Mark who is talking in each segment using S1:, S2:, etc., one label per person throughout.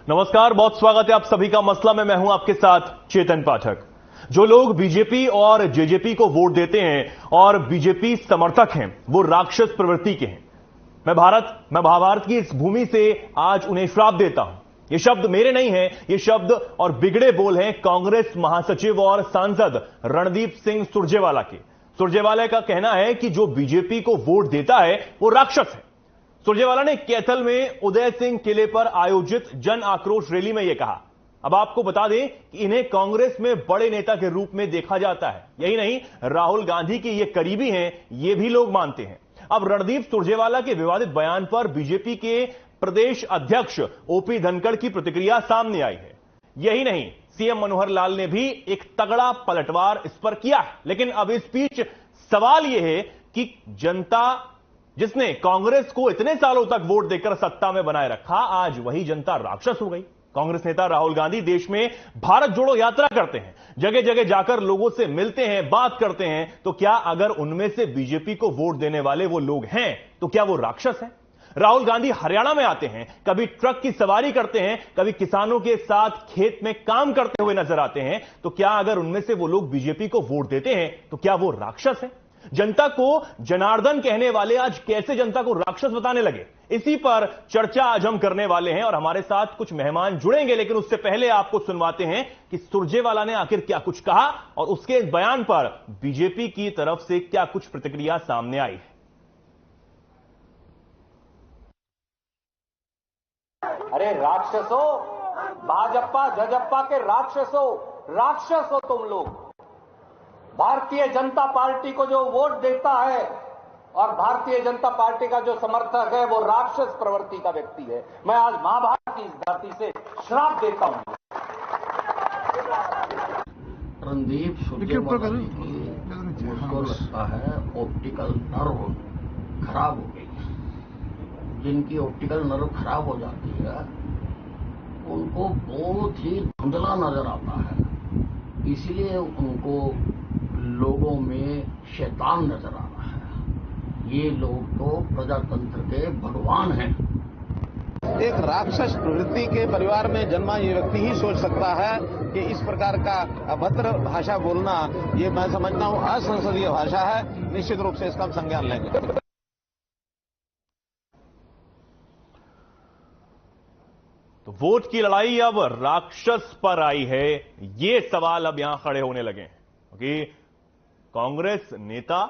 S1: नमस्कार, बहुत स्वागत है आप सभी का मसला में। मैं हूं आपके साथ चेतन पाठक। जो लोग बीजेपी और जेजेपी को वोट देते हैं और बीजेपी समर्थक हैं, वो राक्षस प्रवृत्ति के हैं। मैं महाभारत की इस भूमि से आज उन्हें श्राप देता हूं। ये शब्द मेरे नहीं हैं, ये शब्द और बिगड़े बोल हैं कांग्रेस महासचिव और सांसद रणदीप सिंह सुरजेवाला के। सुरजेवाला का कहना है कि जो बीजेपी को वोट देता है वो राक्षस है। सुरजेवाला ने कैथल में उदय सिंह किले पर आयोजित जन आक्रोश रैली में यह कहा। अब आपको बता दें कि इन्हें कांग्रेस में बड़े नेता के रूप में देखा जाता है। यही नहीं, राहुल गांधी के ये करीबी हैं, ये भी लोग मानते हैं। अब रणदीप सुरजेवाला के विवादित बयान पर बीजेपी के प्रदेश अध्यक्ष ओपी धनखड़ की प्रतिक्रिया सामने आई है। यही नहीं, सीएम मनोहर लाल ने भी एक तगड़ा पलटवार इस पर किया है। लेकिन अब इस बीच सवाल यह है कि जनता जिसने कांग्रेस को इतने सालों तक वोट देकर सत्ता में बनाए रखा, आज वही जनता राक्षस हो गई। कांग्रेस नेता राहुल गांधी देश में भारत जोड़ो यात्रा करते हैं, जगह जगह जाकर लोगों से मिलते हैं, बात करते हैं। तो क्या अगर उनमें से बीजेपी को वोट देने वाले वो लोग हैं, तो क्या वो राक्षस हैं? राहुल गांधी हरियाणा में आते हैं, कभी ट्रक की सवारी करते हैं, कभी किसानों के साथ खेत में काम करते हुए नजर आते हैं। तो क्या अगर उनमें से वो लोग बीजेपी को वोट देते हैं, तो क्या वो राक्षस है? जनता को जनार्दन कहने वाले आज कैसे जनता को राक्षस बताने लगे, इसी पर चर्चा आज हम करने वाले हैं। और हमारे साथ कुछ मेहमान जुड़ेंगे, लेकिन उससे पहले आपको सुनवाते हैं कि सुरजेवाला ने आखिर क्या कुछ कहा और उसके बयान पर बीजेपी की तरफ से क्या कुछ प्रतिक्रिया सामने आई है।
S2: अरे राक्षसो, भाजपा जजप्पा के राक्षसो, राक्षस हो तुम लोग। भारतीय जनता पार्टी को जो वोट देता है और भारतीय जनता पार्टी का जो समर्थक है, वो राक्षस प्रवृत्ति का व्यक्ति है। मैं आज महाभारत की इस धरती से श्राप देता हूं।
S3: रणदीप सुरजेवाला मुझको लगता है ऑप्टिकल नर्व खराब हो गई है। जिनकी ऑप्टिकल नर्व खराब हो जाती है उनको बहुत ही धुंधला नजर आता है, इसलिए उनको लोगों में शैतान नजर आ रहा है। ये लोग तो प्रजातंत्र के भगवान हैं।
S4: एक राक्षस प्रवृत्ति के परिवार में जन्मा ये व्यक्ति ही सोच सकता है कि इस प्रकार का अभद्र भाषा बोलना, ये मैं समझता हूं असंसदीय भाषा है। निश्चित रूप से इसका संज्ञान लेंगे।
S1: तो वोट की लड़ाई अब राक्षस पर आई है, ये सवाल अब यहां खड़े होने लगे हैं क्योंकि कांग्रेस नेता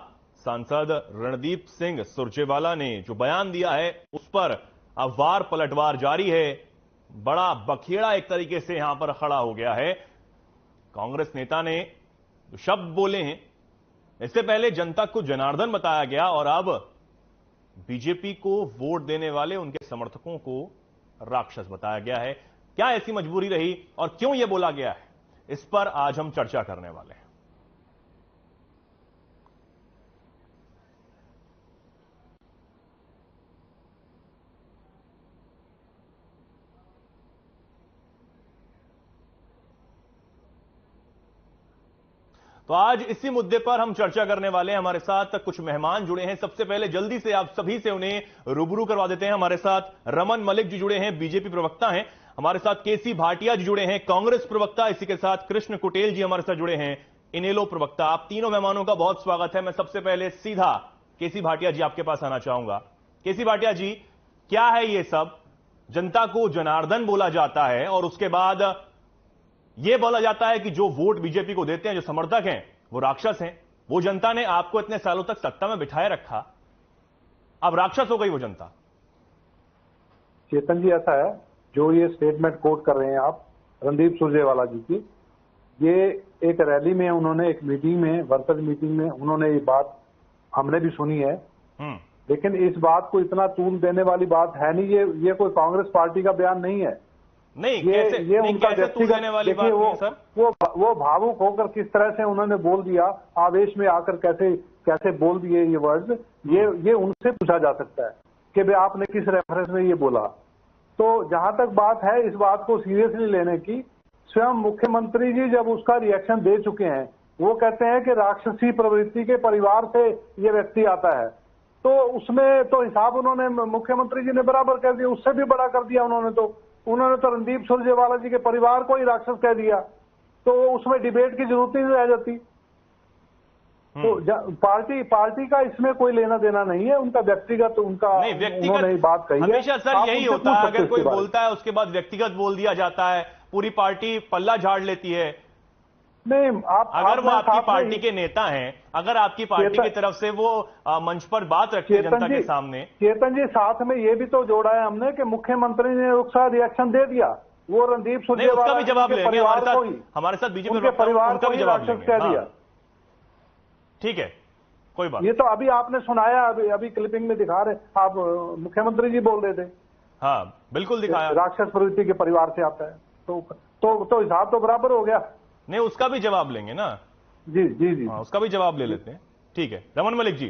S1: सांसद रणदीप सिंह सुरजेवाला ने जो बयान दिया है उस पर अब वार पलटवार जारी है। बड़ा बखेड़ा एक तरीके से यहां पर खड़ा हो गया है। कांग्रेस नेता ने जो शब्द बोले हैं, इससे पहले जनता को जनार्दन बताया गया और अब बीजेपी को वोट देने वाले उनके समर्थकों को राक्षस बताया गया है। क्या ऐसी मजबूरी रही और क्यों यह बोला गया है, इस पर आज हम चर्चा करने वाले हैं। तो आज इसी मुद्दे पर हम चर्चा करने वाले हैं। हमारे साथ कुछ मेहमान जुड़े हैं। सबसे पहले जल्दी से आप सभी से उन्हें रूबरू करवा देते हैं। हमारे साथ रमन मलिक जी जुड़े हैं, बीजेपी प्रवक्ता हैं। हमारे साथ केसी भाटिया जी जुड़े हैं, कांग्रेस प्रवक्ता। इसी के साथ कृष्ण कुटेल जी हमारे साथ जुड़े हैं, इनेलो प्रवक्ता। आप तीनों मेहमानों का बहुत स्वागत है। मैं सबसे पहले सीधा केसी भाटिया जी आपके पास आना चाहूंगा। केसी भाटिया जी, क्या है ये सब? जनता को जनार्दन बोला जाता है और उसके बाद यह बोला जाता है कि जो वोट बीजेपी को देते हैं, जो समर्थक हैं, वो राक्षस हैं। वो जनता ने आपको इतने सालों तक सत्ता में बिठाए रखा, अब राक्षस हो गई वो जनता।
S5: चेतन जी, ऐसा है, जो ये स्टेटमेंट कोट कर रहे हैं आप रणदीप सुरजेवाला जी की, ये एक रैली में उन्होंने, एक मीटिंग में, वर्कर्स मीटिंग में उन्होंने ये बात हमने भी सुनी है। लेकिन इस बात को इतना तूल देने वाली बात है नहीं। ये कोई कांग्रेस पार्टी का बयान नहीं है।
S1: नहीं,
S5: ये उनका व्यक्तिगत, देखिए वो भावुक होकर किस तरह से उन्होंने बोल दिया, आवेश में आकर कैसे बोल दिए ये वर्ड्स, ये उनसे पूछा जा सकता है कि भाई आपने किस रेफरेंस में ये बोला। तो जहां तक बात है इस बात को सीरियसली लेने की, स्वयं मुख्यमंत्री जी जब उसका रिएक्शन दे चुके हैं, वो कहते हैं कि राक्षसी प्रवृत्ति के परिवार से ये व्यक्ति आता है, तो उसमें तो हिसाब उन्होंने मुख्यमंत्री जी ने बराबर कर दिया, उससे भी बड़ा कर दिया उन्होंने। तो उन्होंने तो रणदीप सुरजेवाला जी के परिवार को ही राक्षस कह दिया, तो उसमें डिबेट की जरूरत ही नहीं रह जाती। तो पार्टी का इसमें कोई लेना देना नहीं है, उनका व्यक्तिगत उन्होंने बात कही है।
S1: हमेशा सर यही होता है, अगर कोई बोलता है उसके बाद व्यक्तिगत बोल दिया जाता है, पूरी पार्टी पल्ला झाड़ लेती है।
S5: नहीं,
S1: अगर वो आपकी पार्टी के नेता हैं, अगर आपकी पार्टी की तरफ से वो मंच पर बात रखते हैं जनता के सामने।
S5: चेतन जी, साथ में ये भी तो जोड़ा है हमने कि मुख्यमंत्री ने उसका रिएक्शन दे दिया, वो रणदीप सुरजेवाला
S1: उसका भी जवाब लेंगे, हमारे साथ बीजेपी
S5: उनके परिवार को ही राक्षस कह दिया।
S1: ठीक है, कोई बात।
S5: ये तो अभी आपने सुनाया, अभी क्लिपिंग में दिखा रहे, आप मुख्यमंत्री जी बोल रहे थे।
S1: हाँ बिल्कुल दिखाया,
S5: राक्षस प्रवृत्ति के परिवार से आता है, तो हिसाब तो बराबर हो गया।
S1: नहीं, उसका भी जवाब लेंगे ना।
S5: जी जी जी,
S1: उसका भी जवाब ले लेते हैं। ठीक है, रमन मलिक जी।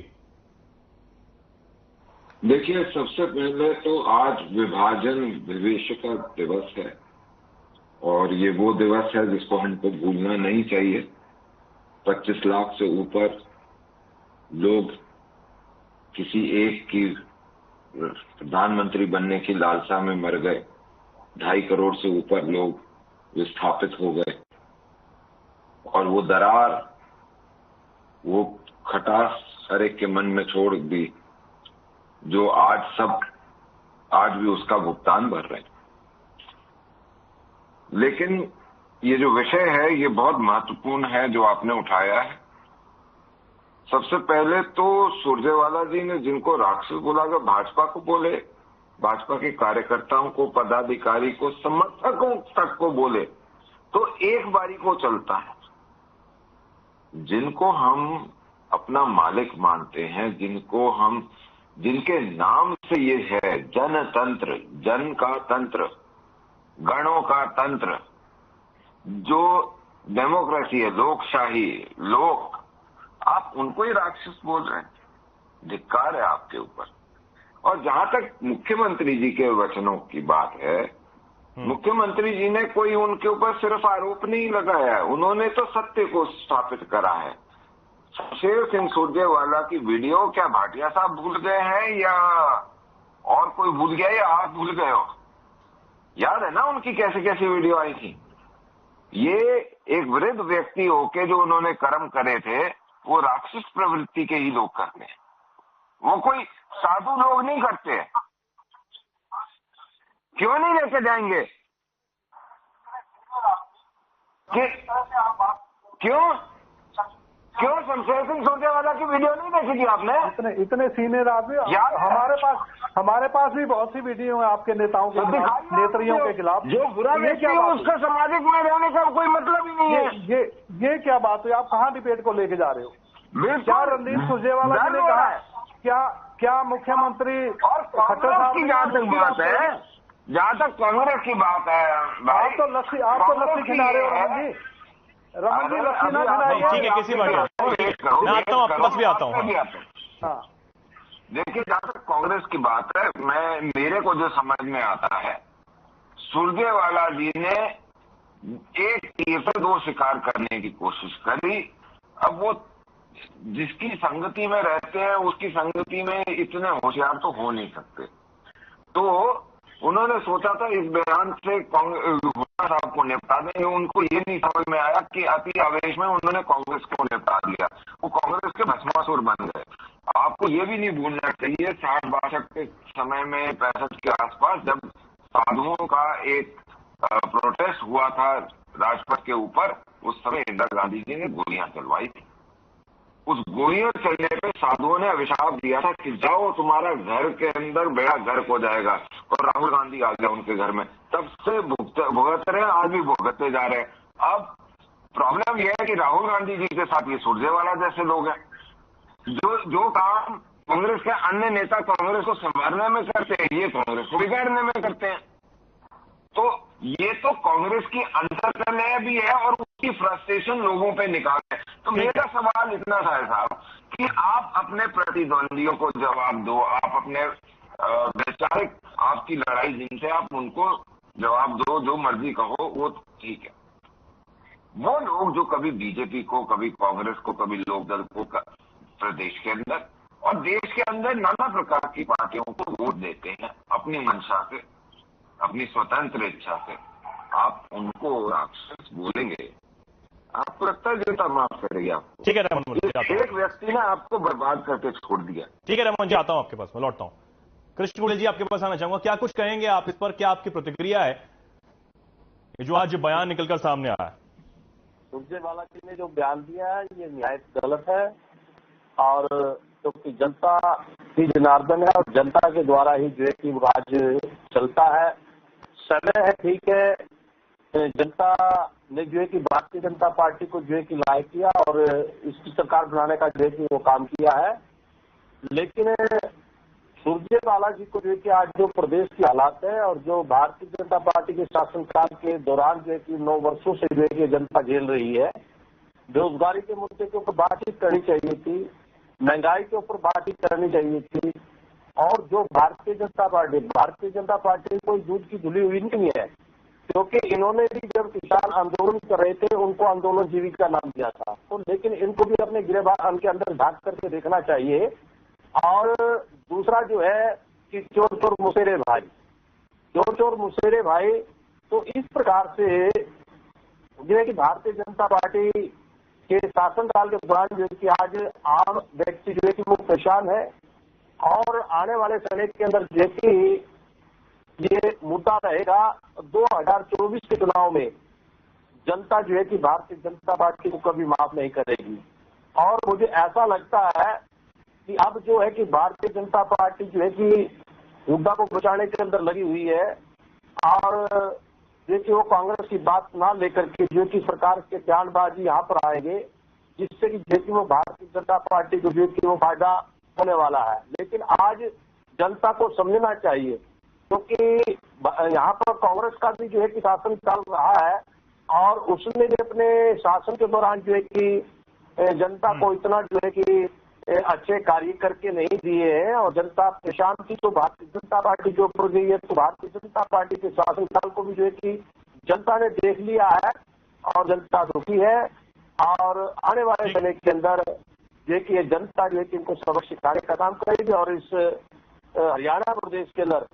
S6: देखिए, सबसे पहले तो आज विभाजन विवेचक दिवस है, और ये वो दिवस है जिसको हमको भूलना नहीं चाहिए। 25 लाख से ऊपर लोग किसी एक की प्रधानमंत्री बनने की लालसा में मर गए, 2.5 करोड़ से ऊपर लोग विस्थापित हो गए, और वो दरार, वो खटास हर एक के मन में छोड़ दी, जो आज भी उसका भुगतान भर रहे हैं। लेकिन ये जो विषय है ये बहुत महत्वपूर्ण है जो आपने उठाया है। सबसे पहले तो सुरजेवाला जी ने जिनको राक्षस बोला, भाजपा को बोले, भाजपा के कार्यकर्ताओं को, पदाधिकारी को, समर्थकों तक को बोले, तो एक बारी को चलता है। जिनको हम अपना मालिक मानते हैं, जिनके नाम से ये है जनतंत्र, जन का तंत्र, गणों का तंत्र, जो डेमोक्रेसी है, लोकशाही, लोक, आप उनको ही राक्षस बोल रहे हैं। धिक्कार है आपके ऊपर। और जहां तक मुख्यमंत्री जी के वचनों की बात है, मुख्यमंत्री जी ने कोई उनके ऊपर सिर्फ आरोप नहीं लगाया है, उन्होंने तो सत्य को स्थापित करा है। शमशेर सिंह सुरजेवाला की वीडियो क्या भाटिया साहब भूल गए हैं, या और कोई भूल गया, या आप भूल गए हो? याद है ना उनकी कैसे कैसी वीडियो आई थी। ये एक वृद्ध व्यक्ति होके जो उन्होंने कर्म करे थे, वो राक्षस प्रवृत्ति के ही लोग करते हैं, वो कोई साधु लोग नहीं करते। क्यों नहीं लेके जाएंगे? क्यों शमशेर सिंह सुरजेवाला की वीडियो नहीं देखी थी आपने?
S5: इतने सीनियर आदमी, हमारे पास भी बहुत सी वीडियो है आपके नेताओं के खिलाफ, नेत्रियों के खिलाफ।
S6: जो बुरा व्यक्ति है उसका सामाजिक में रहने का कोई मतलब ही नहीं है।
S5: ये क्या बात है? आप कहाँ डिबेट को लेके जा रहे हो? क्या रणदीप सुरजेवाला जी ने कहा? क्या मुख्यमंत्री
S6: और खट्टर साहब की जहां तक बात है, जहां तक कांग्रेस की बात है,
S5: आप तो लस्सी खिला रहे हो रमन जी। रमन जी लस्सी ना खिलाइए।
S1: ठीक है, किसी बात मैं आता हूँ, आपके पास भी आता हूँ।
S5: हाँ,
S6: देखिए, जहां तक कांग्रेस की बात है, मेरे को जो समझ में आता है, सुरजेवाला जी ने एक तीर से 2 शिकार करने की कोशिश करी। अब वो जिसकी संगति में रहते हैं उसकी संगति में इतने होशियार तो हो नहीं सकते, तो उन्होंने सोचा था इस बयान से भुट्टा साहब को निपटा देंगे। उनको ये नहीं समझ में आया कि अति आवेश में उन्होंने कांग्रेस को निपटा दिया, वो कांग्रेस के भस्मासुर बन गए। आपको ये भी नहीं भूलना चाहिए, 60-62 के समय में, 65 के आसपास, जब साधुओं का एक प्रोटेस्ट हुआ था राजपथ के ऊपर, उस समय इंदिरा गांधी जी ने गोलियां चलवाई थी। उस गोलियां चलने पे साधुओं ने अभिशाप दिया था कि जाओ, तुम्हारा घर के अंदर बेड़ा गर्क हो जाएगा, और राहुल गांधी आ गया उनके घर में। तब से भुगत रहे हैं, आज भी भुगतते जा रहे हैं। अब प्रॉब्लम यह है कि राहुल गांधी जी के साथ ये सुरजेवाला जैसे लोग हैं, जो काम कांग्रेस के अन्य नेता कांग्रेस को संवारने में करते हैं, ये कांग्रेस को बिगाड़ने में करते हैं। तो ये तो कांग्रेस की अंतर्कलह भी है, और उसकी फ्रस्ट्रेशन लोगों पे निकालते हैं। तो मेरा सवाल इतना था साहब कि आप अपने प्रतिद्वंदियों को जवाब दो, आप अपने वैचारिक, आपकी लड़ाई जिनसे, आप उनको जवाब दो, जो मर्जी कहो वो ठीक है। वो लोग जो कभी बीजेपी को, कभी कांग्रेस को, कभी लोकदल को प्रदेश के अंदर और देश के अंदर नाना प्रकार की पार्टियों को वोट देते हैं अपनी मंशा से, अपनी स्वतंत्र इच्छा से, आप उनको राक्षस बोलेंगे, आपको लगता है जनता माफ करेगी आपको?
S1: ठीक है रमन जी,
S6: एक व्यक्ति ने आपको बर्बाद करके छोड़ दिया।
S1: ठीक है रमन जी, आता हूं आपके पास, मैं लौटता हूं। कृष्ण गुड़े जी, आपके पास आना चाहूंगा, क्या कुछ कहेंगे आप इस पर? क्या आपकी प्रतिक्रिया है ये जो आज बयान निकलकर सामने आया है?
S7: सुरजेवाला जी ने जो बयान दिया है ये निहायत गलत है, और क्योंकि जनता ही जनार्दन है और जनता के द्वारा ही जो है कि राज चलता है। समय है, ठीक है, जनता ने जो है कि भारतीय जनता पार्टी को जो है कि लायक किया और इसकी सरकार बनाने का जो है कि वो काम किया है, लेकिन सुरजेवाला जी को जो है कि आज जो प्रदेश की हालात है और जो भारतीय जनता पार्टी के शासनकाल के दौरान जो है कि 9 वर्षों से जो है कि जनता झेल रही है, बेरोजगारी के मुद्दे के ऊपर बातचीत करनी चाहिए थी, महंगाई के ऊपर बातचीत करनी चाहिए थी, और जो भारतीय जनता पार्टी कोई दूध की धुली हुई नहीं है, क्योंकि इन्होंने भी जब किसान आंदोलन कर रहे थे उनको आंदोलन जीविका का नाम दिया था, तो लेकिन इनको भी अपने गिरबान के अंदर झांक करके देखना चाहिए। और दूसरा जो है कि चोर चोर मुसेरे भाई, चोर चोर मुसेरे भाई, तो इस प्रकार से जो है कि भारतीय जनता पार्टी के शासनकाल के दौरान जो है कि आज आम व्यक्ति जो है कि वो परेशान है, और आने वाले समय के अंदर जो है कि ये मुद्दा रहेगा 2024 के चुनाव में जनता जो है कि भारतीय जनता पार्टी को कभी माफ नहीं करेगी। और मुझे ऐसा लगता है कि अब जो है कि भारतीय जनता पार्टी जो है कि हुड्डा को बचाने के अंदर लगी हुई है, और जो कि वो कांग्रेस की बात ना लेकर के जो कि सरकार के बयानबाजी यहाँ पर आएंगे, जिससे कि जो कि वो भारतीय जनता पार्टी को जो कि वो फायदा होने वाला है। लेकिन आज जनता को समझना चाहिए, क्योंकि यहाँ पर कांग्रेस का भी जो है कि शासन चल रहा है, और उसने भी अपने शासन के दौरान जो है कि जनता को इतना जो है कि अच्छे कार्य करके नहीं दिए हैं, और जनता परेशान थी तो भारतीय जनता पार्टी के ऊपर गई है। तो भारतीय जनता पार्टी के शासनकाल को भी जो है कि जनता ने देख लिया है और जनता दुखी है, और आने वाले समय के अंदर जो है कि जनता जो है कि इनको सबक सिखाने का काम करेगी। और इस हरियाणा प्रदेश के अंदर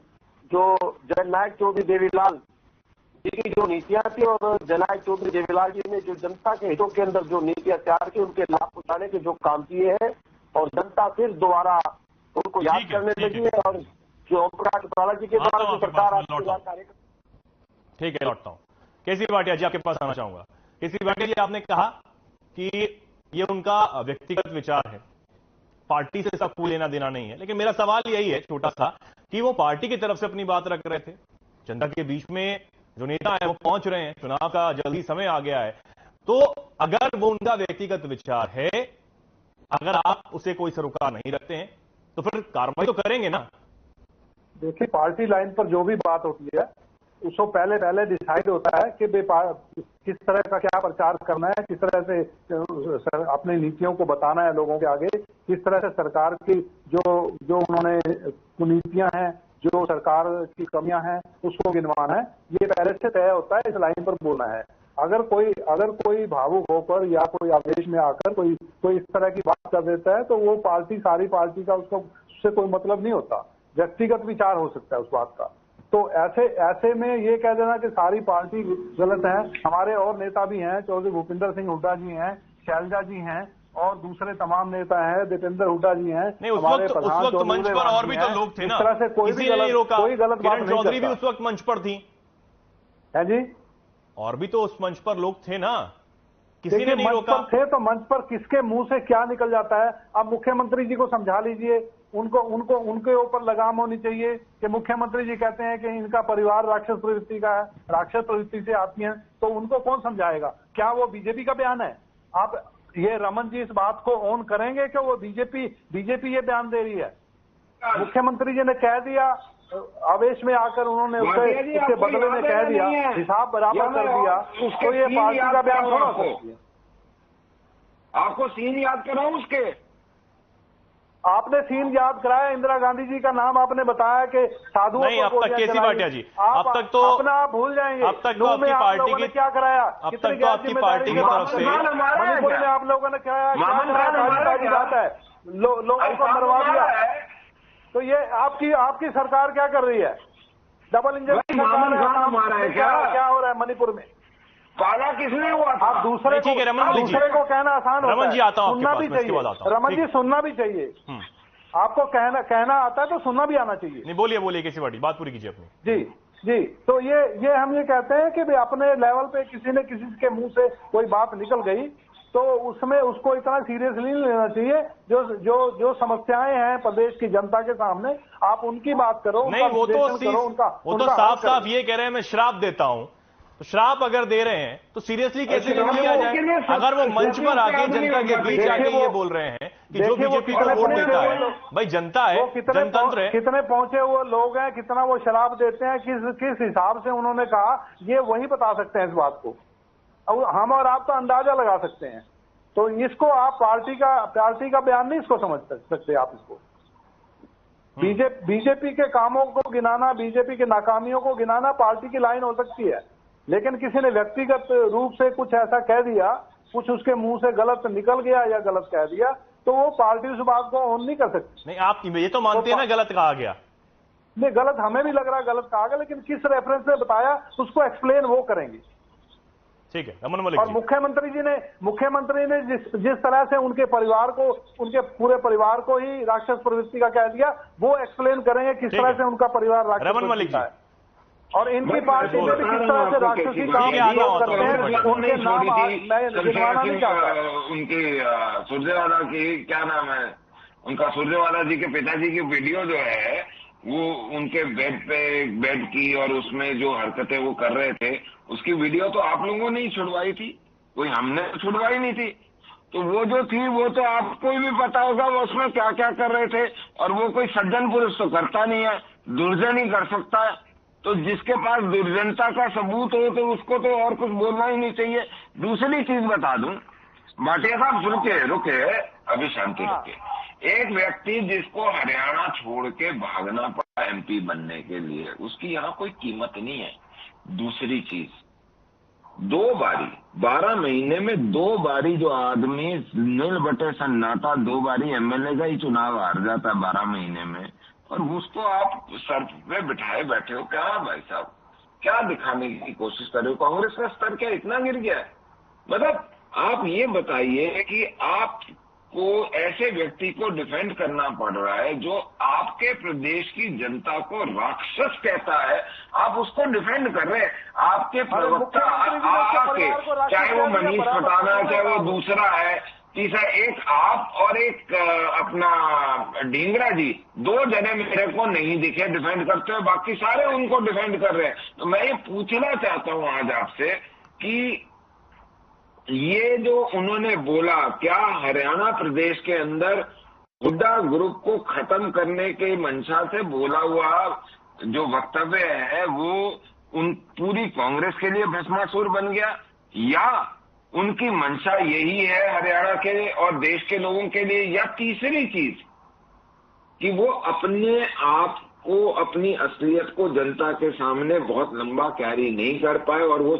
S7: जो जननायक चौधरी देवीलाल जी की जो नीतियां थी, और जननायक चौधरी देवीलाल जी ने जो जनता के हितों के अंदर जो नीतियां तैयार की, उनके लाभ उठाने के जो काम किए हैं, और जनता फिर दोबारा उनको याद करने लगी है। और जो ओम प्रकाश चौटाला जी के द्वारा जो सरकार
S1: ठीक है, लौटता हूं। केसी भाटिया जी, आपके पास आना चाहूंगा। केसी भाटिया जी, आपने कहा कि ये उनका व्यक्तिगत विचार है, पार्टी से इसका कोई लेना देना नहीं है, लेकिन मेरा सवाल यही है छोटा सा कि वो पार्टी की तरफ से अपनी बात रख रहे थे, जनता के बीच में जो नेता है वो पहुंच रहे हैं, चुनाव का जल्दी समय आ गया है, तो अगर वो उनका व्यक्तिगत विचार है, अगर आप उसे कोई सरोकार नहीं रखते हैं तो फिर कार्रवाई तो करेंगे ना?
S5: देखिए, पार्टी लाइन पर जो भी बात होती है उसको पहले डिसाइड होता है कि किस तरह का क्या प्रचार करना है, किस तरह से अपनी नीतियों को बताना है लोगों के आगे, किस तरह से सरकार की जो उन्होंने नीतियां हैं, जो सरकार की कमियां हैं उसको गिनवाना है, ये पहले से तय होता है, इस लाइन पर बोलना है। अगर कोई भावुक होकर या कोई आवेश में आकर कोई इस तरह की बात कर देता है तो वो सारी पार्टी का उससे कोई मतलब नहीं होता, व्यक्तिगत विचार हो सकता है उस बात का। तो ऐसे में ये कह देना कि सारी पार्टी गलत है। हमारे और नेता भी हैं, चौधरी भूपिंदर सिंह हुड्डा जी हैं, शैलजा जी हैं, और दूसरे तमाम नेता हैं, दीपेंद्र हुड्डा जी हैं।
S1: नहीं, उस वक्त मंच पर और भी तो लोग थे ना,
S5: इस तरह से कोई गलत बात नहीं
S1: चौधरी भी उस वक्त मंच पर थी,
S5: है जी, और
S1: भी तो उस मंच पर लोग थे ना, किसी ने नहीं रोका।
S5: थे तो मंच पर किसके मुंह से क्या निकल जाता है? अब मुख्यमंत्री जी को समझा लीजिए, उनके ऊपर लगाम होनी चाहिए कि मुख्यमंत्री जी कहते हैं कि इनका परिवार राक्षस प्रवृत्ति का है, राक्षस प्रवृत्ति से आती हैं, तो उनको कौन समझाएगा? क्या वो बीजेपी का बयान है? आप ये रमन जी इस बात को ऑन करेंगे कि वो बीजेपी ये बयान दे रही है? मुख्यमंत्री जी ने कह दिया, आवेश में आकर उन्होंने उसके बदले में कह दिया, हिसाब बराबर कर दिया, तो ये पार्टी का बयान थोड़ा हो सकती है।
S6: आपको सीन याद कराऊं उसके?
S5: आपने सीन याद कराया, इंदिरा गांधी जी का नाम आपने बताया कि साधुओं
S1: नहीं, अब तक केसी भाटिया जी, अब तक तो
S5: अपना आप भूल जाएंगे।
S1: अब तक तो आपकी पार्टी की
S5: क्या कराया,
S1: अब तक तो आपकी पार्टी की तरफ से
S5: मणिपुर में आप लोगों ने क्या बात है, लोगों को मरवा दिया। तो ये आपकी सरकार क्या कर रही है? डबल इंजन
S6: मारा है
S5: क्या हो रहा है मणिपुर में?
S6: पाला किसने हुआ था?
S5: आप दूसरे को कहना आसान होता है, सुनना भी चाहिए। रमन जी सुनना भी चाहिए, आपको कहना आता है तो सुनना भी आना चाहिए।
S1: नहीं बोलिए किसी बात पूरी कीजिए अपनी।
S5: जी तो ये हम ये कहते हैं कि भाई अपने लेवल पे किसी ने किसी के मुंह से कोई बात निकल गई तो उसमें उसको इतना सीरियसली नहीं लेना चाहिए। जो समस्याएं हैं प्रदेश की जनता के सामने, आप उनकी बात करो।
S1: नहीं, वो तो साफ ये कह रहे हैं मैं श्राप देता हूं, तो श्राप अगर दे रहे हैं तो सीरियसली कैसे नहीं लिया जाए? अगर वो मंच पर आके जनता के बीच आके ये बोल रहे हैं कि जो बीजेपी को वोट देता है, भाई जनता है, जनतंत्र है,
S5: कितने पहुंचे हुए लोग हैं, कितना वो शराब देते हैं, किस हिसाब से उन्होंने कहा, ये वही बता सकते हैं इस बात को। अब हम और आप तो अंदाजा लगा सकते हैं, तो इसको आप पार्टी का बयान नहीं इसको समझ सकते आप इसको। बीजेपी के कामों को गिनाना, बीजेपी की नाकामियों को गिनाना पार्टी की लाइन हो सकती है, लेकिन किसी ने व्यक्तिगत रूप से कुछ ऐसा कह दिया, कुछ उसके मुंह से गलत निकल गया या गलत कह दिया, तो वो पार्टी उस बात को ऑन नहीं कर सकती।
S1: नहीं, आप ये तो मानते हैं ना गलत कहा गया?
S5: नहीं, गलत हमें भी लग रहा है गलत कहा गया, लेकिन किस रेफरेंस से बताया उसको एक्सप्लेन वो करेंगे।
S1: ठीक है रमन मलिक
S5: और
S1: जी।
S5: मुख्यमंत्री ने जिस तरह से उनके परिवार को, उनके पूरे परिवार को ही राक्षस प्रवृत्ति का कह दिया, वो एक्सप्लेन करेंगे किस तरह से उनका परिवार राक्षस
S1: रमन मलिक जी
S5: है, और इनकी पार्टी में भी किस तरह से राक्षसी काम करते हैं। उनके नाम मैं गिनवाना नहीं चाहता।
S6: उनकी सुरजेवाला की क्या नाम है, उनका सुरजेवाला जी के पिताजी की वीडियो जो है वो उनके बेड की और उसमें जो हरकतें वो कर रहे थे, उसकी वीडियो तो आप लोगों ने ही छुड़वाई थी, कोई हमने छुड़वाई नहीं थी। तो वो जो थी वो तो आपको भी पता होगा वो उसमें क्या क्या कर रहे थे, और वो कोई सज्जन पुरुष तो करता नहीं है, दुर्जन ही कर सकता है। तो जिसके पास दुर्जनता का सबूत हो तो उसको तो और कुछ बोलना ही नहीं चाहिए। दूसरी चीज बता दूं, भाटिया साहब रुके अभी शांति रखिए। एक व्यक्ति जिसको हरियाणा छोड़ के भागना पड़ा एमपी बनने के लिए, उसकी यहाँ कोई कीमत नहीं है। दूसरी चीज, 2 बारी 12 महीने में 2 बारी जो आदमी नील बटे सन्नाटा 2 बारी एमएलए का ही चुनाव हार जाता है 12 महीने में, और उसको आप सर पे बिठाए बैठे हो। क्या भाई साहब, क्या दिखाने की कोशिश कर रहे हो? कांग्रेस का स्तर क्या इतना गिर गया है? मतलब आप ये बताइए कि आपको ऐसे व्यक्ति को डिफेंड करना पड़ रहा है जो आपके प्रदेश की जनता को राक्षस कहता है, आप उसको डिफेंड कर रहे हैं। आपके प्रवक्ता आके, चाहे वो मनीष पटाना है, चाहे वो दूसरा है, तीसरा एक आप और एक अपना ढींगरा जी, 2 जने मेरे को नहीं दिखे डिफेंड करते हुए, बाकी सारे उनको डिफेंड कर रहे हैं। तो मैं ये पूछना चाहता हूं आज आपसे कि ये जो उन्होंने बोला, क्या हरियाणा प्रदेश के अंदर हुड्डा ग्रुप को खत्म करने के मंशा से बोला हुआ जो वक्तव्य है वो उन पूरी कांग्रेस के लिए भस्मासुर बन गया, या उनकी मंशा यही है हरियाणा के और देश के लोगों के लिए, या तीसरी चीज कि वो अपने आप को, अपनी असलियत को जनता के सामने बहुत लंबा कैरी नहीं कर पाए और वो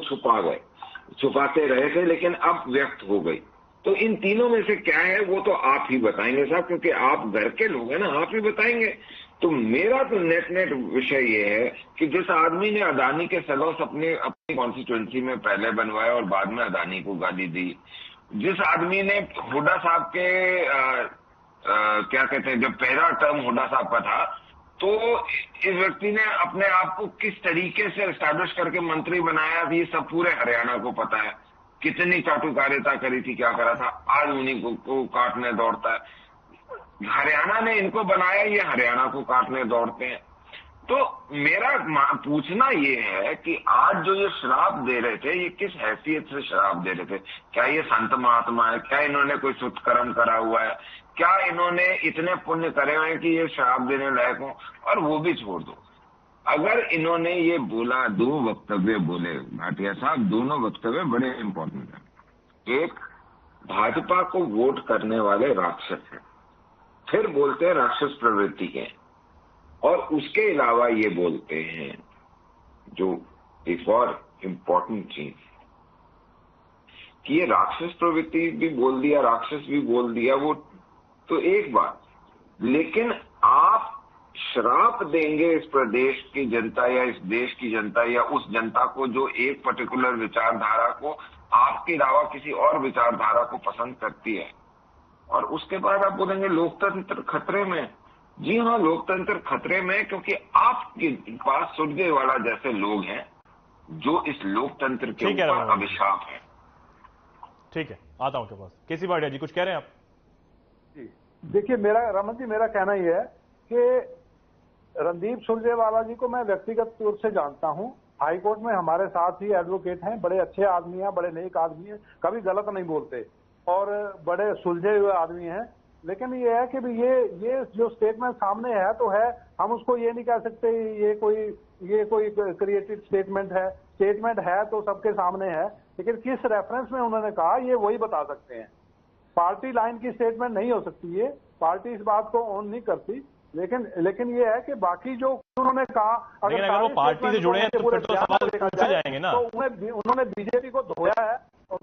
S6: छुपाते रहे थे, लेकिन अब व्यक्त हो गई। तो इन तीनों में से क्या है वो तो आप ही बताएंगे साहब, क्योंकि आप घर के लोग हैं ना, आप ही बताएंगे। तो मेरा तो नेट विषय ये है कि जिस आदमी ने अदानी के सलौस अपनी कॉन्स्टिट्यूएंसी में पहले बनवाया और बाद में अदानी को गाली दी, जिस आदमी ने हुड्डा साहब के क्या कहते हैं, जब पहला टर्म हुड्डा साहब का था, तो इस व्यक्ति ने अपने आप को किस तरीके से एस्टैब्लिश करके मंत्री बनाया, ये सब पूरे हरियाणा को पता है। कितनी चाटुकारिता करी थी, क्या करा था, आज उन्हीं को काटने दौड़ता है। हरियाणा ने इनको बनाया, ये हरियाणा को काटने दौड़ते हैं। तो मेरा पूछना ये है कि आज जो ये श्राप दे रहे थे, ये किस हैसियत से श्राप दे रहे थे? क्या ये संत महात्मा है? क्या इन्होंने कोई सुत्कर्म करा हुआ है? क्या इन्होंने इतने पुण्य करे हुए हैं कि ये श्राप देने लायक हो? और वो भी छोड़ दो, अगर इन्होंने ये बोला, 2 वक्तव्य बोले भाटिया साहब, दोनों वक्तव्य बड़े इंपॉर्टेंट हैं। एक, भाजपा को वोट करने वाले राक्षस हैं, फिर बोलते हैं राक्षस प्रवृत्ति के, और उसके अलावा ये बोलते हैं जो एक और इम्पोर्टेंट चीज कि ये राक्षस प्रवृत्ति भी बोल दिया, राक्षस भी बोल दिया, वो तो एक बात, लेकिन आप श्राप देंगे इस प्रदेश की जनता या इस देश की जनता या उस जनता को जो एक पर्टिकुलर विचारधारा को आपके अलावा किसी और विचारधारा को पसंद करती है, और उसके बाद आप बोलेंगे लोकतंत्र खतरे में। जी हाँ, लोकतंत्र खतरे में, क्योंकि आपके पास सुरजेवाला जैसे लोग हैं जो इस लोकतंत्र के ऊपर अभिशाप है।
S1: ठीक है, आता हूं आपके पास। केसी भाटिया जी कुछ कह रहे हैं आप?
S5: जी देखिए, रमन जी मेरा कहना यह है कि रणदीप सुरजेवाला जी को मैं व्यक्तिगत तौर से जानता हूं। हाईकोर्ट में हमारे साथ ही एडवोकेट हैं, बड़े अच्छे आदमी हैं, बड़े नेक आदमी हैं, कभी गलत नहीं बोलते और बड़े सुलझे हुए आदमी हैं। लेकिन ये है कि ये जो स्टेटमेंट सामने है तो है, हम उसको ये नहीं कह सकते ये कोई क्रिएटेड स्टेटमेंट है। स्टेटमेंट है तो सबके सामने है, लेकिन किस रेफरेंस में उन्होंने कहा ये वही बता सकते हैं। पार्टी लाइन की स्टेटमेंट नहीं हो सकती है, पार्टी इस बात को ऑन नहीं करती। लेकिन ये है कि बाकी जो उन्होंने कहा,
S1: अगर वो पार्टी से जुड़े हैं तो फिर तो सवाल पूछे जाएंगे ना।
S5: तो उन्होंने बीजेपी को धोया है और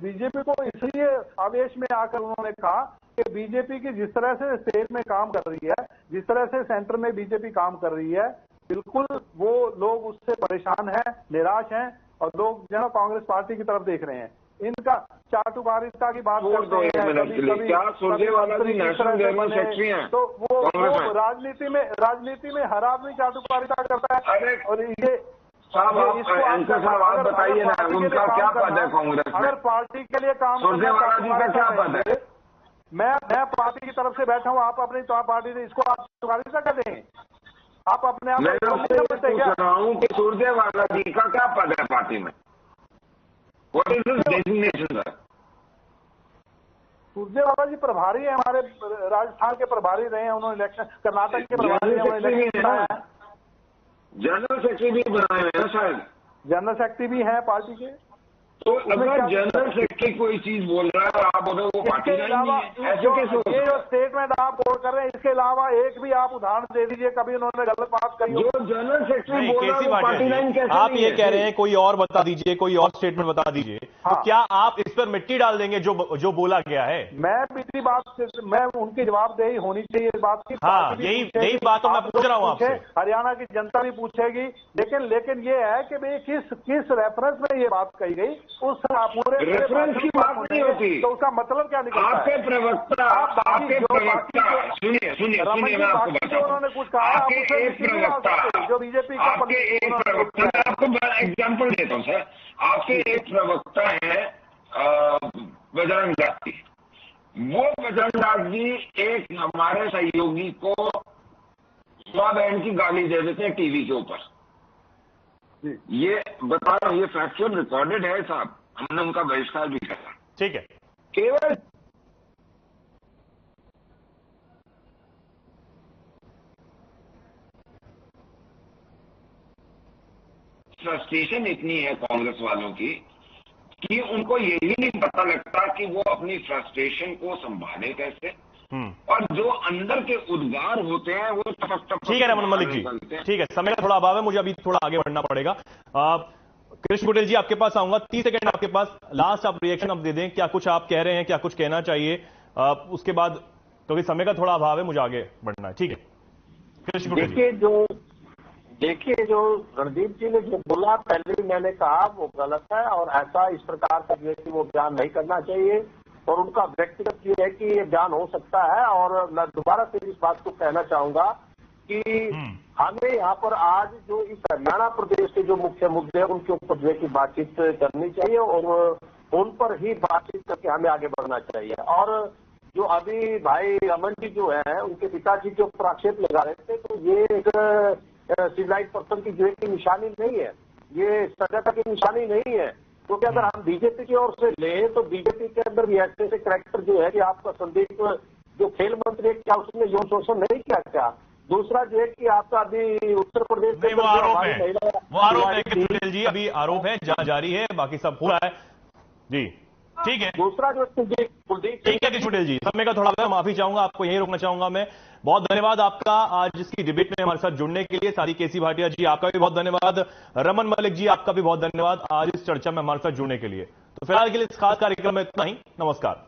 S5: बीजेपी को इसलिए आवेश में आकर उन्होंने कहा कि बीजेपी की जिस तरह से स्टेट में काम कर रही है, जिस तरह से सेंटर में बीजेपी काम कर रही है, बिल्कुल वो लोग उससे परेशान हैं, निराश हैं और लोग जो कांग्रेस पार्टी की तरफ देख रहे हैं। इनका चाटुकारिता की बात करते हैं,
S6: क्या सुरजेवाला जी नेशनल जनरल सेक्रेटरी हैं?
S5: तो वो राजनीति में हर आदमी चाटुकारिता करता है। और ये
S6: साहब आप बताइए ना, उनका क्या पद है कांग्रेस में?
S5: अगर पार्टी के लिए काम
S6: सुरजेवाला जी का क्या पद है?
S5: मैं पार्टी की तरफ से बैठा हूँ, आप अपनी पार्टी से इसको आप चाटुकारिता कहते हैं? आप अपने आप
S6: मैं पूछ रहा हूँ कि सुरजेवाला जी का क्या पद है पार्टी में? What is this designation sir?
S5: Surjewala ji प्रभारी है, हमारे राजस्थान के प्रभारी रहे हैं, उन्होंने इलेक्शन, कर्नाटक के प्रभारी हैं,
S6: जनरल सेक्रेटरी भी बनाए हैं ना शायद।
S5: जनरल सेक्रेटरी भी हैं पार्टी के।
S6: तो अगर जनरल सेक्रेटरी कोई चीज बोल रहा है आप बोलो वो पार्टी नहीं है, ऐसे कैसे?
S5: ये जो स्टेटमेंट आप बोल कर रहे हैं, इसके अलावा एक भी आप उदाहरण दे दीजिए कभी उन्होंने गलत बात करी?
S6: जो जनरल सेक्रेटरी बोल रहा है वो पार्टी लाइन कैसे?
S1: आप ये कह रहे हैं कोई और बता दीजिए, कोई और स्टेटमेंट बता दीजिए। तो क्या आप इस पर मिट्टी डाल देंगे जो बोला गया है?
S5: मैं पिछली बात मैं उनकी जवाबदेही होनी चाहिए इस बात की।
S1: हाँ, यही बात तो मैं पूछ रहा हूँ आपसे।
S5: हरियाणा की जनता भी पूछेगी, लेकिन ये है कि भाई किस रेफरेंस में ये बात कही गई, उस पूरे
S6: रेफरेंस की बात नहीं होती
S5: तो उसका मतलब क्या निकलता है?
S6: आपके प्रवक्ता सुनिए मैं आपको बताता हूं।
S5: उन्होंने कुछ कहा,
S6: आपके एक प्रवक्ता
S5: जो बीजेपी का
S6: मैं आपको एग्जाम्पल देता हूं सर। आपके एक प्रवक्ता है बजरंग दास जी। वो बजरंग दास जी एक हमारे सहयोगी को स्वा बहन की गाली दे देते हैं टीवी के ऊपर। ये बता रहा हूं, ये फैक्चुअल रिकॉर्डेड है साहब, हमने उनका बहिष्कार भी किया।
S1: ठीक है,
S6: केवल फ्रस्ट्रेशन इतनी है कांग्रेस वालों की कि उनको यही नहीं पता लगता कि वो अपनी फ्रस्ट्रेशन को संभाले कैसे, और जो अंदर के उद्गार होते हैं वो टपक।
S1: ठीक है रमन मलिक जी, ठीक है, समय का थोड़ा अभाव है, मुझे अभी थोड़ा आगे बढ़ना पड़ेगा। कृष्ण गुटेल जी आपके पास आऊंगा, 30 सेकंड आपके पास, लास्ट आप रिएक्शन आप दे दें, क्या कुछ आप कह रहे हैं, क्या कुछ कहना चाहिए, उसके बाद क्योंकि समय का थोड़ा अभाव है, मुझे आगे बढ़ना है। ठीक है कृष्ण गुटेल जी।
S7: देखिए जो रणदीप जी ने जो बोला, पहले भी मैंने कहा वो गलत है और ऐसा इस प्रकार का जो है कि वो बयान नहीं करना चाहिए, और उनका व्यक्तिगत ये है कि ये बयान हो सकता है। और मैं दोबारा से इस बात को कहना चाहूंगा कि हमें यहाँ पर आज जो इस हरियाणा प्रदेश के जो मुख्य मुद्दे हैं उनके ऊपर जो है कि बातचीत करनी चाहिए और उन पर ही बातचीत करके हमें आगे बढ़ना चाहिए। और जो अभी भाई रमन जी जो है उनके पिताजी जो आक्षेप लगा रहे थे, तो ये एक सिविलाइज पर्सन की जो है कि निशानी नहीं है, ये सभ्यता की निशानी नहीं है। क्योंकि अगर हम बीजेपी की ओर से लें तो बीजेपी के अंदर भी ऐसे ऐसे कैरेक्टर जो है कि आपका संदीप जो खेल मंत्री है, क्या उसने यौन शोषण नहीं किया क्या? दूसरा जो है कि आपका अभी उत्तर प्रदेश में
S1: वो आरोप है कि जी अभी आरोप है, जांच जारी है, बाकी सब हो रहा है जी। ठीक है,
S7: दूसरा जो कुलदीप,
S1: ठीक है किशोर जी, समय का थोड़ा माफी चाहूंगा, आपको यही रोकना चाहूंगा मैं। बहुत धन्यवाद आपका आज इसकी डिबेट में हमारे साथ जुड़ने के लिए। सारी केसी भाटिया जी आपका भी बहुत धन्यवाद, रमन मलिक जी आपका भी बहुत धन्यवाद आज इस चर्चा में हमारे साथ जुड़ने के लिए। तो फिलहाल के लिए इस खास कार्यक्रम में इतना ही, नमस्कार।